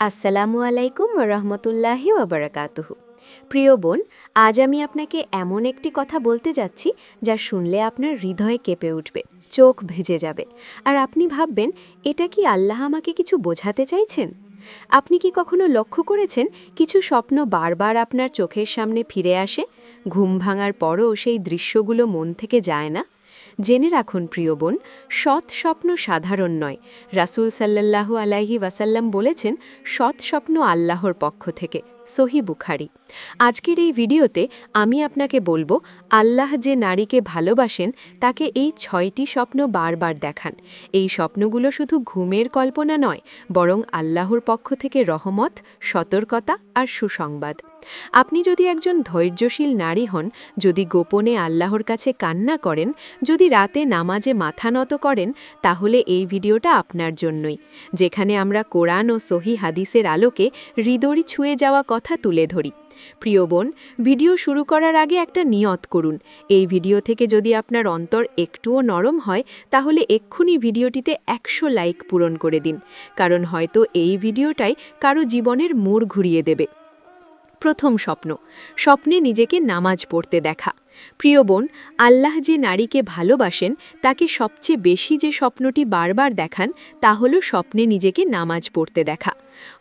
আসসালামু আলাইকুম রহমতুল্লাহি ওয়াবারাকাতুহু। প্রিয় বোন, আজ আমি আপনাকে এমন একটি কথা বলতে যাচ্ছি যা শুনলে আপনার হৃদয়ে কেঁপে উঠবে, চোখ ভিজে যাবে, আর আপনি ভাববেন এটা কি আল্লাহ আমাকে কিছু বোঝাতে চাইছেন। আপনি কি কখনো লক্ষ্য করেছেন কিছু স্বপ্ন বারবার আপনার চোখের সামনে ফিরে আসে, ঘুম ভাঙার পরও সেই দৃশ্যগুলো মন থেকে যায় না? জেনে রাখুন প্রিয় বোন, সৎ স্বপ্ন সাধারণ নয়। রাসূল সাল্লাল্লাহু আলাইহি ওয়াসাল্লাম বলেছেন, সৎ স্বপ্ন আল্লাহর পক্ষ থেকে। সহি বুখারী। আজকের এই ভিডিওতে আমি আপনাকে বলবো, আল্লাহ যে নারীকে ভালোবাসেন তাকে এই ৬টি স্বপ্ন বারবার দেখান। এই স্বপ্নগুলো শুধু ঘুমের কল্পনা নয়, বরং আল্লাহর পক্ষ থেকে রহমত, সতর্কতা আর সুসংবাদ। আপনি যদি একজন ধৈর্যশীল নারী হন, যদি গোপনে আল্লাহর কাছে কান্না করেন, যদি রাতে নামাজে মাথা নত করেন, তাহলে এই ভিডিওটা আপনার জন্যই, যেখানে আমরা কোরআন ও সহি হাদিসের আলোকে হৃদয় ছুঁয়ে যাওয়া কথা তুলে ধরি। প্রিয় বোন, ভিডিও শুরু করার আগে একটা নিয়ত করুন। এই ভিডিও থেকে যদি আপনার অন্তর একটুও নরম হয়, তাহলে এক্ষুনি ভিডিওটিতে ১০০ লাইক পূরণ করে দিন, কারণ হয়তো এই ভিডিওটাই কারো জীবনের মোড় ঘুরিয়ে দেবে। প্রথম স্বপ্ন, স্বপ্নে নিজেকে নামাজ পড়তে দেখা। প্রিয় বোন, আল্লাহ যে নারীকে ভালোবাসেন তাকে সবচেয়ে বেশি যে স্বপ্নটি বারবার দেখান তা হলো স্বপ্নে নিজেকে নামাজ পড়তে দেখা।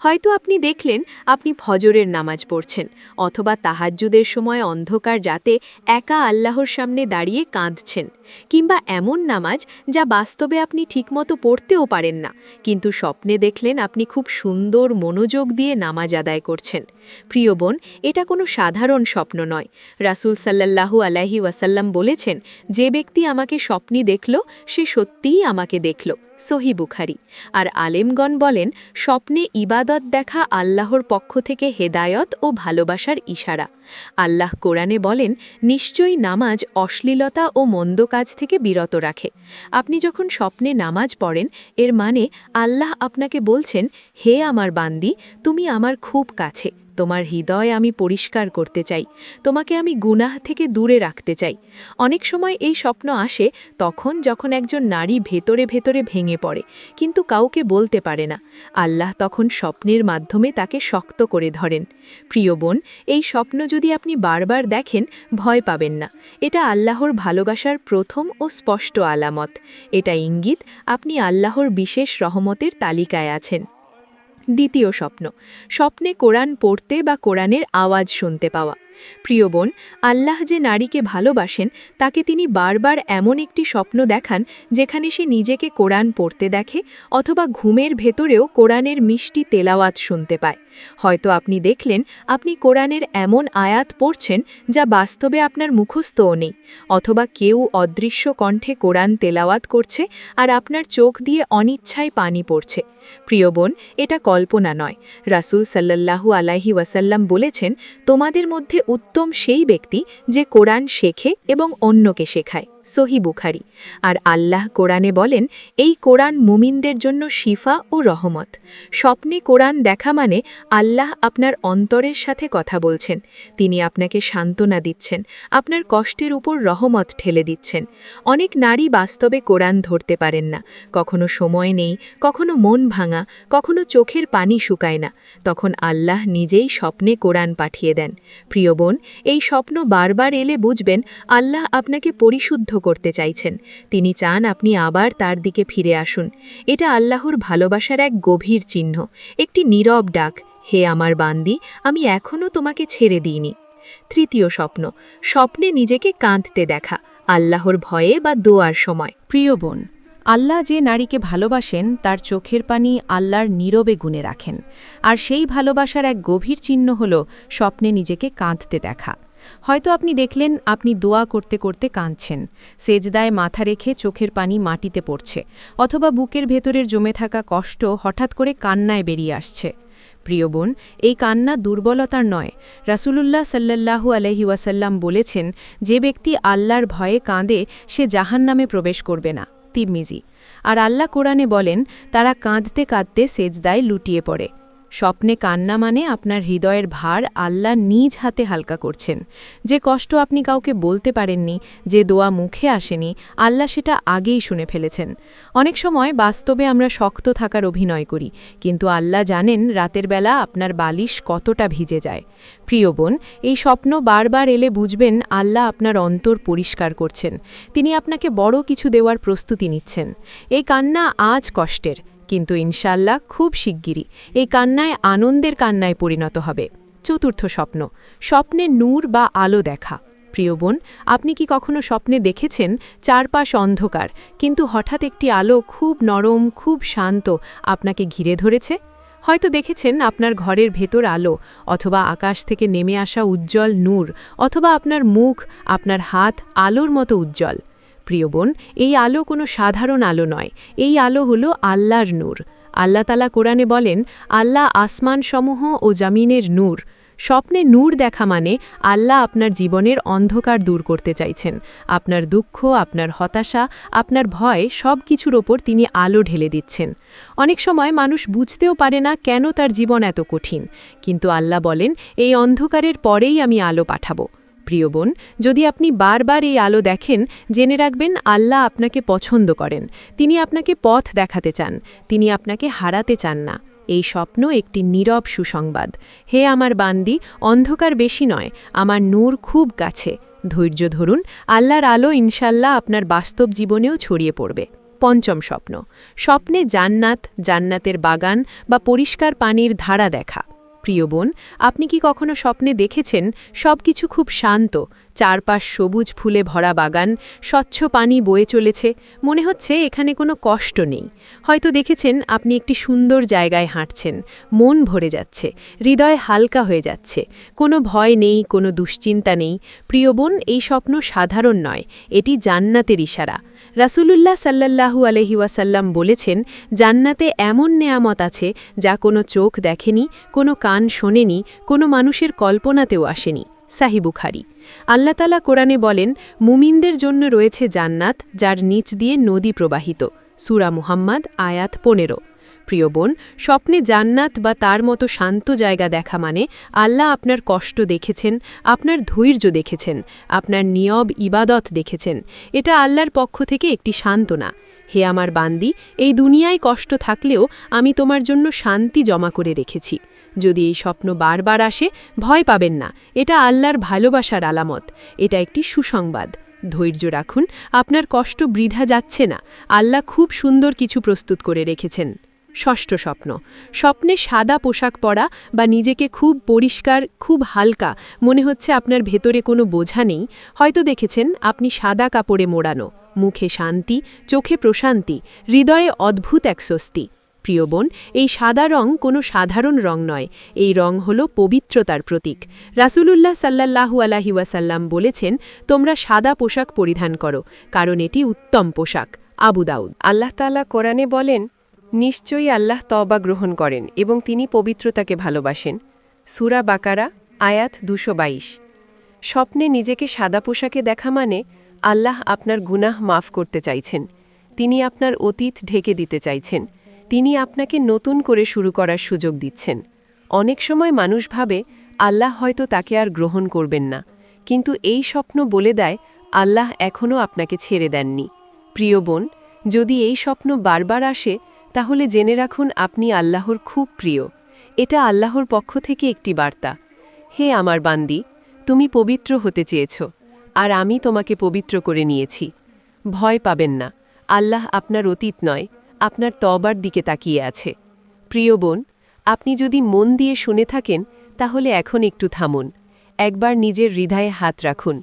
হয়তো আপনি দেখলেন আপনি ফজরের নামাজ পড়ছেন, অথবা তাহাজ্জুদের সময় অন্ধকার রাতে একা আল্লাহর সামনে দাঁড়িয়ে কাঁদছেন, কিংবা এমন নামাজ যা বাস্তবে আপনি ঠিকমতো পড়তেও পারেন না, কিন্তু স্বপ্নে দেখলেন আপনি খুব সুন্দর মনোযোগ দিয়ে নামাজ আদায় করছেন। প্রিয় বোন, এটা কোনো সাধারণ স্বপ্ন নয়। রাসূল সাল্লাল্লাহু আলাইহি ওয়াসাল্লাম বলেছেন, যে ব্যক্তি আমাকে স্বপ্নে দেখল সে সত্যিই আমাকে দেখল। সহি বুখারী। আর আলেমগণ বলেন, স্বপ্নে ইবাদত দেখা আল্লাহর পক্ষ থেকে হেদায়ত ও ভালোবাসার ইশারা। আল্লাহ কোরআনে বলেন, নিশ্চয়ই নামাজ অশ্লীলতা ও মন্দ কাজ থেকে বিরত রাখে। আপনি যখন স্বপ্নে নামাজ পড়েন, এর মানে আল্লাহ আপনাকে বলছেন, হে আমার বান্দি, তুমি আমার খুব কাছে, তোমার হৃদয় আমি পরিষ্কার করতে চাই, তোমাকে আমি গুনাহ থেকে দূরে রাখতে চাই। অনেক সময় এই স্বপ্ন আসে তখন যখন একজন নারী ভেতরে ভেতরে ভেঙে পড়ে, কিন্তু কাউকে বলতে পারে না। আল্লাহ তখন স্বপ্নের মাধ্যমে তাকে শক্ত করে ধরেন। প্রিয় বোন, এই স্বপ্ন যদি আপনি বারবার দেখেন, ভয় পাবেন না। এটা আল্লাহর ভালোবাসার প্রথম ও স্পষ্ট আলামত। এটা ইঙ্গিত আপনি আল্লাহর বিশেষ রহমতের তালিকায় আছেন। দ্বিতীয় স্বপ্ন, স্বপ্নে কোরআন পড়তে বা কোরআনের আওয়াজ শুনতে পাওয়া। প্রিয় বোন, আল্লাহ যে নারীকে ভালোবাসেন তাকে তিনি বারবার এমন একটি স্বপ্ন দেখান যেখানে সে নিজেকে কোরআন পড়তে দেখে, অথবা ঘুমের ভেতরেও কোরআনের মিষ্টি তেলাওয়াত শুনতে পায়। হয়তো আপনি দেখলেন আপনি কোরআনের এমন আয়াত পড়ছেন যা বাস্তবে আপনার মুখস্থও নেই, অথবা কেউ অদৃশ্য কণ্ঠে কোরআন তেলাওয়াত করছে আর আপনার চোখ দিয়ে অনিচ্ছায় পানি পড়ছে। প্রিয় বোন, এটা কল্পনা নয়। রাসূল সাল্লাল্লাহু আলাইহি ওয়াসাল্লাম বলেছেন, তোমাদের মধ্যে উত্তম সেই ব্যক্তি যে কোরআন শেখে এবং অন্যকে শেখায়। সহি বুখারী। আর আল্লাহ কোরআনে বলেন, এই কোরআন মুমিনদের জন্য শিফা ও রহমত। স্বপ্নে কোরআন দেখা মানে আল্লাহ আপনার অন্তরের সাথে কথা বলছেন। তিনি আপনাকে সান্ত্বনা দিচ্ছেন, আপনার কষ্টের উপর রহমত ঠেলে দিচ্ছেন। অনেক নারী বাস্তবে কোরআন ধরতে পারেন না, কখনো সময় নেই, কখনো মন ভাঙা, কখনো চোখের পানি শুকায় না। তখন আল্লাহ নিজেই স্বপ্নে কোরআন পাঠিয়ে দেন। প্রিয় বোন, এই স্বপ্ন বারবার এলে বুঝবেন আল্লাহ আপনাকে পরিশুদ্ধ করতে চাইছেন। তিনি চান আপনি আবার তার দিকে ফিরে আসুন। এটা আল্লাহর ভালোবাসার এক গভীর চিহ্ন, একটি নীরব ডাক, হে আমার বান্দি, আমি এখনও তোমাকে ছেড়ে দিইনি। তৃতীয় স্বপ্ন, স্বপ্নে নিজেকে কাঁদতে দেখা, আল্লাহর ভয়ে বা দোয়ার সময়। প্রিয় বোন, আল্লাহ যে নারীকে ভালোবাসেন তার চোখের পানি আল্লাহর নীরবে গুণে রাখেন, আর সেই ভালোবাসার এক গভীর চিহ্ন হল স্বপ্নে নিজেকে কাঁদতে দেখা। হয়তো আপনি দেখলেন আপনি দোয়া করতে করতে কাঁদছেন, সেজদায় মাথা রেখে চোখের পানি মাটিতে পড়ছে, অথবা বুকের ভেতরের জমে থাকা কষ্ট হঠাৎ করে কান্নায় বেরিয়ে আসছে। প্রিয় বোন, এই কান্না দুর্বলতার নয়। রাসূলুল্লাহ সাল্লাল্লাহু আলাইহি ওয়াসাল্লাম বলেছেন, যে ব্যক্তি আল্লাহর ভয়ে কাঁদে সে জাহান্নামে প্রবেশ করবে না। তিরমিজি। আর আল্লাহ কোরআনে বলেন, তারা কাঁদতে কাঁদতে সেজদায় লুটিয়ে পড়ে। স্বপ্নে কান্না মানে আপনার হৃদয়ের ভার আল্লাহ নিজ হাতে হালকা করছেন। যে কষ্ট আপনি কাউকে বলতে পারেননি, যে দোয়া মুখে আসেনি, আল্লাহ সেটা আগেই শুনে ফেলেছেন। অনেক সময় বাস্তবে আমরা শক্ত থাকার অভিনয় করি, কিন্তু আল্লাহ জানেন রাতের বেলা আপনার বালিশ কতটা ভিজে যায়। প্রিয় বোন, এই স্বপ্ন বারবার এলে বুঝবেন আল্লাহ আপনার অন্তর পরিষ্কার করছেন। তিনি আপনাকে বড় কিছু দেওয়ার প্রস্তুতি নিচ্ছেন। এই কান্না আজ কষ্টের, কিন্তু ইনশাল্লাহ খুব শিগগিরই এই কান্নায় আনন্দের কান্নায় পরিণত হবে। চতুর্থ স্বপ্ন, স্বপ্নে নূর বা আলো দেখা। প্রিয় বোন, আপনি কি কখনো স্বপ্নে দেখেছেন চারপাশ অন্ধকার, কিন্তু হঠাৎ একটি আলো খুব নরম, খুব শান্ত আপনাকে ঘিরে ধরেছে? হয়তো দেখেছেন আপনার ঘরের ভেতর আলো, অথবা আকাশ থেকে নেমে আসা উজ্জ্বল নূর, অথবা আপনার মুখ, আপনার হাত আলোর মতো উজ্জ্বল। প্রিয় বোন, এই আলো কোনো সাধারণ আলো নয়, এই আলো হলো আল্লাহর নূর। আল্লাহ তাআলা কোরআনে বলেন, আল্লাহ আসমানসমূহ ও জামিনের নূর। স্বপ্নে নূর দেখা মানে আল্লাহ আপনার জীবনের অন্ধকার দূর করতে চাইছেন। আপনার দুঃখ, আপনার হতাশা, আপনার ভয় সব কিছুর ওপর তিনি আলো ঢেলে দিচ্ছেন। অনেক সময় মানুষ বুঝতেও পারে না কেন তার জীবন এত কঠিন, কিন্তু আল্লাহ বলেন, এই অন্ধকারের পরেই আমি আলো পাঠাবো। প্রিয় বোন, যদি আপনি বারবার এই আলো দেখেন, জেনে রাখবেন আল্লাহ আপনাকে পছন্দ করেন। তিনি আপনাকে পথ দেখাতে চান, তিনি আপনাকে হারাতে চান না। এই স্বপ্ন একটি নীরব সুসংবাদ। হে আমার বান্দি, অন্ধকার বেশি নয়, আমার নূর খুব কাছে। ধৈর্য ধরুন, আল্লাহর আলো ইনশাল্লাহ আপনার বাস্তব জীবনেও ছড়িয়ে পড়বে। পঞ্চম স্বপ্ন, স্বপ্নে জান্নাত, জান্নাতের বাগান বা পরিষ্কার পানির ধারা দেখা। প্রিয় বোন, আপনি কি কখনো স্বপ্নে দেখেছেন সবকিছু খুব শান্ত, চারপাশ সবুজ ফুলে ভরা বাগান, স্বচ্ছ পানি বয়ে চলেছে, মনে হচ্ছে এখানে কোনো কষ্ট নেই? হয়তো দেখেছেন আপনি একটি সুন্দর জায়গায় হাঁটছেন, মন ভরে যাচ্ছে, হৃদয় হালকা হয়ে যাচ্ছে, কোনো ভয় নেই, কোনো দুশ্চিন্তা নেই। প্রিয় বোন, এই স্বপ্ন সাধারণ নয়, এটি জান্নাতের ইশারা। রাসূলুল্লাহ সাল্লাল্লাহু আলাইহি ওয়াসাল্লাম বলেছেন, জান্নাতে এমন নেয়ামত আছে যা কোনো চোখ দেখেনি, কোনো কান শোনেনি, কোনো মানুষের কল্পনাতেও আসেনি। সাহিহ বুখারী। আল্লাহ তাআলা কোরআনে বলেন, মুমিনদের জন্য রয়েছে জান্নাত, যার নিচ দিয়ে নদী প্রবাহিত। সূরা মুহাম্মদ আয়াত 15। প্রিয় বোন, স্বপ্নে জান্নাত বা তার মতো শান্ত জায়গা দেখা মানে আল্লাহ আপনার কষ্ট দেখেছেন, আপনার ধৈর্য দেখেছেন, আপনার নীরব ইবাদত দেখেছেন। এটা আল্লাহর পক্ষ থেকে একটি সান্ত্বনা। হে আমার বান্দি, এই দুনিয়ায় কষ্ট থাকলেও আমি তোমার জন্য শান্তি জমা করে রেখেছি। যদি এই স্বপ্ন বারবার আসে, ভয় পাবেন না, এটা আল্লাহর ভালোবাসার আলামত, এটা একটি সুসংবাদ। ধৈর্য রাখুন, আপনার কষ্ট বৃথা যাচ্ছে না, আল্লাহ খুব সুন্দর কিছু প্রস্তুত করে রেখেছেন। ষষ্ঠ স্বপ্ন, স্বপ্নে সাদা পোশাক পরা বা নিজেকে খুব পরিষ্কার, খুব হালকা মনে হচ্ছে, আপনার ভেতরে কোনো বোঝা নেই। হয়তো দেখেছেন আপনি সাদা কাপড়ে মোড়ানো, মুখে শান্তি, চোখে প্রশান্তি, হৃদয়ে অদ্ভুত এক স্বস্তি। প্রিয় বোন, এই সাদা রং কোনো সাধারণ রং নয়, এই রং হল পবিত্রতার প্রতীক। রাসূলুল্লাহ সাল্লাল্লাহু আলাইহি ওয়াসাল্লাম বলেছেন, তোমরা সাদা পোশাক পরিধান করো, কারণ এটি উত্তম পোশাক। আবু দাউদ। আল্লাহ তাআলা কোরআনে বলেন, নিশ্চয়ই আল্লাহ তওবা গ্রহণ করেন এবং তিনি পবিত্রতাকে ভালোবাসেন। সূরা বাকারা আয়াত 222। স্বপ্নে নিজেকে সাদা পোশাকে দেখা মানে আল্লাহ আপনার গুনাহ মাফ করতে চাইছেন, তিনি আপনার অতীত ঢেকে দিতে চাইছেন, তিনি আপনাকে নতুন করে শুরু করার সুযোগ দিচ্ছেন। অনেক সময় মানুষ ভাবে আল্লাহ হয়তো তাকে আর গ্রহণ করবেন না, কিন্তু এই স্বপ্ন বলে দেয় আল্লাহ এখনও আপনাকে ছেড়ে দেননি। প্রিয় বোন, যদি এই স্বপ্ন বারবার আসে, তাহলে জেনে রাখুন আপনি আল্লাহর খুব প্রিয়। এটা আল্লাহর পক্ষ থেকে একটি বার্তা। হে আমার বান্দি, তুমি পবিত্র হতে চেয়েছ, আর আমি তোমাকে পবিত্র করে নিয়েছি। ভয় পাবেন না, আল্লাহ আপনার অতীত নয়, আপনার তওবার দিকে তাকিয়ে আছে। প্রিয় বোন, আপনি যদি মন দিয়ে শুনে থাকেন, তাহলে এখন একটু থামুন, একবার নিজের হৃদয়ে হাত রাখুন।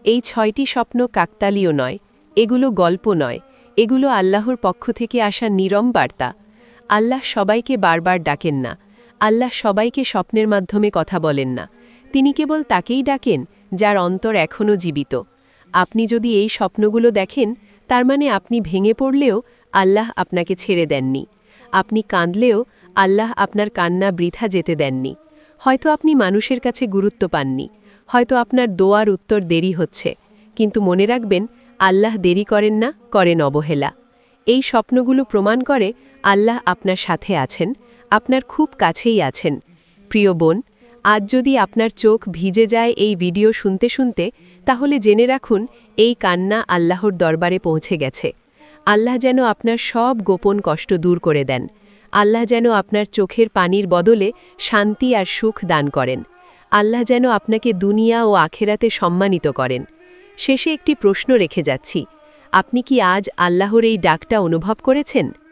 এই 6টি স্বপ্ন কাকতালীয় নয়, এগুলো গল্প নয়, এগুলো আল্লাহর পক্ষ থেকে আসা নীরব বার্তা। আল্লাহ সবাইকে বারবার ডাকেন না, আল্লাহ সবাইকে স্বপ্নের মাধ্যমে কথা বলেন না, তিনি কেবল তাকেই ডাকেন যার অন্তর এখনও জীবিত। আপনি যদি এই স্বপ্নগুলো দেখেন, তার মানে আপনি ভেঙে পড়লেও আল্লাহ আপনাকে ছেড়ে দেননি, আপনি কাঁদলেও আল্লাহ আপনার কান্না বৃথা যেতে দেননি। হয়তো আপনি মানুষের কাছে গুরুত্ব পাননি, হয়তো আপনার দোয়ার উত্তর দেরি হচ্ছে, কিন্তু মনে রাখবেন আল্লাহ দেরি করেন না, করেন অবহেলা। এই স্বপ্নগুলো প্রমাণ করে আল্লাহ আপনার সাথে আছেন, আপনার খুব কাছেই আছেন। প্রিয় বোন, আজ যদি আপনার চোখ ভিজে যায় এই ভিডিও শুনতে শুনতে, তাহলে জেনে রাখুন এই কান্না আল্লাহর দরবারে পৌঁছে গেছে। আল্লাহ যেন আপনার সব গোপন কষ্ট দূর করে দেন। আল্লাহ যেন আপনার চোখের পানির বদলে শান্তি আর সুখ দান করেন। আল্লাহ যেন আপনাকে দুনিয়া ও আখেরাতে সম্মানিত করেন। শেষে একটি প্রশ্ন রেখে যাচ্ছি, আপনি কি আজ আল্লাহর এই ডাকটা অনুভব করেছেন?